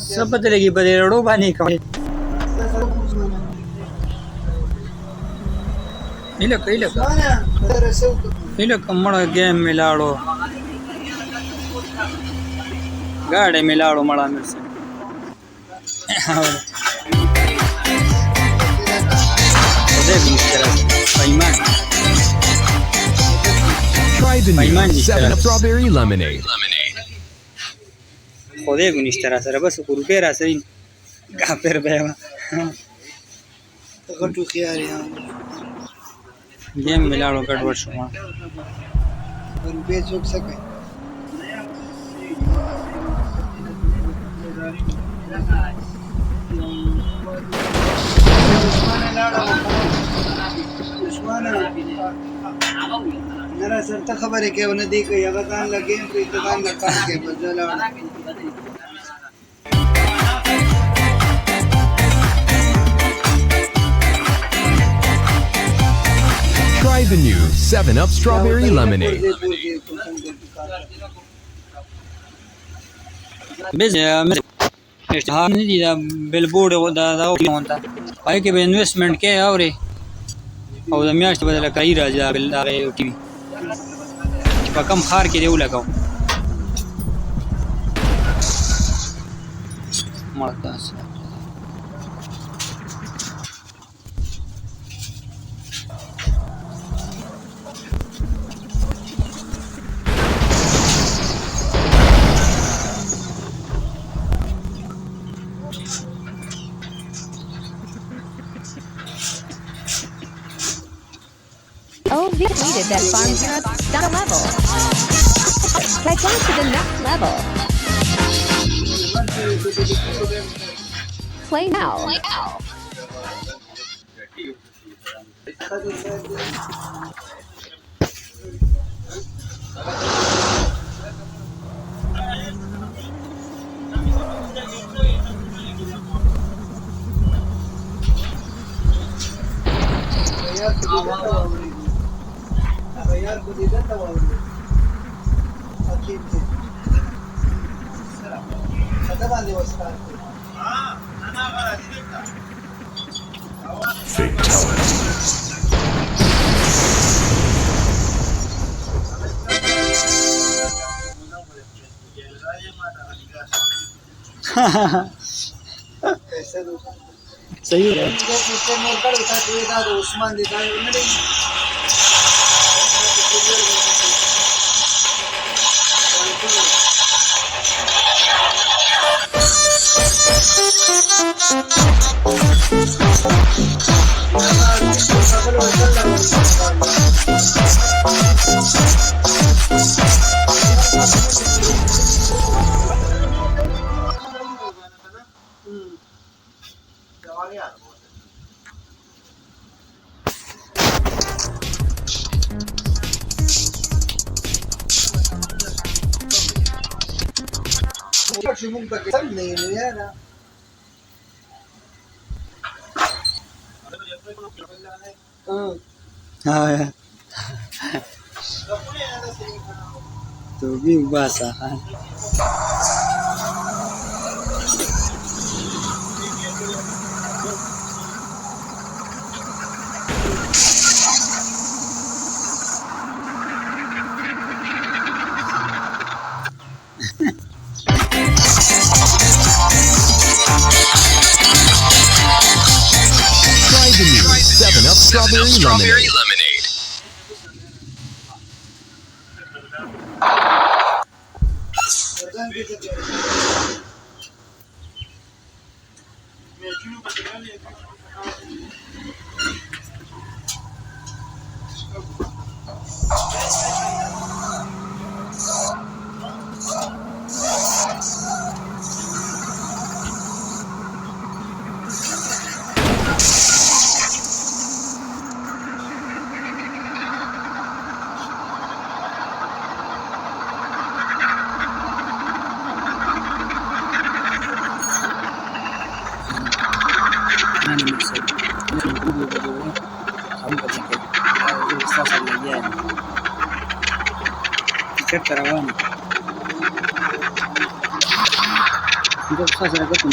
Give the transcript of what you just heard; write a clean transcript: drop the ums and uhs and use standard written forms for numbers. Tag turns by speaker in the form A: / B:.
A: सब बदलेगी बदेड़ो बानी का इलक मण गेम मिलाड़ो गाड़े मिलाड़ो मड़ा मेरे से देख इस तरह से बेईमान
B: Try the new 7 Up Strawberry Lemonade.
A: खुदे गुनिश तरह से बस रुपये रासे गाफेर बेवा
C: तो कटु खियार यहाँ
A: गेम मिलाड़ो कट वर्ष में
C: रुपये चुक सके मेरा सर तो खबर है कि उन्हें देखो ये बताने लगे तो इतना लगा के बदला
B: Try the new 7 Up Strawberry Lemonade.
A: بس हाँ नहीं दिया बिलबोर्ड वो दादा वो क्यों होता भाई के इन्वेस्टमेंट के और और म्याच तो बदला कई राजा बिल दागे टीवी कम खार के देऊ लगाओ मरता है
D: Oh, we completed that farm zero done a level. Let's on to the next level. Play now.
C: यार को दे देता हूँ अकीब थे खत्म आने वाला स्टार्ट
A: सही है
C: उसके मोटर उठा दिया था उस्मान देता है उन्होंने नहीं है ना
A: हाँ तो भी बासा है
B: Try the new 7 Up Strawberry Lemonade.
A: Cek terawang. دا څه سره کوم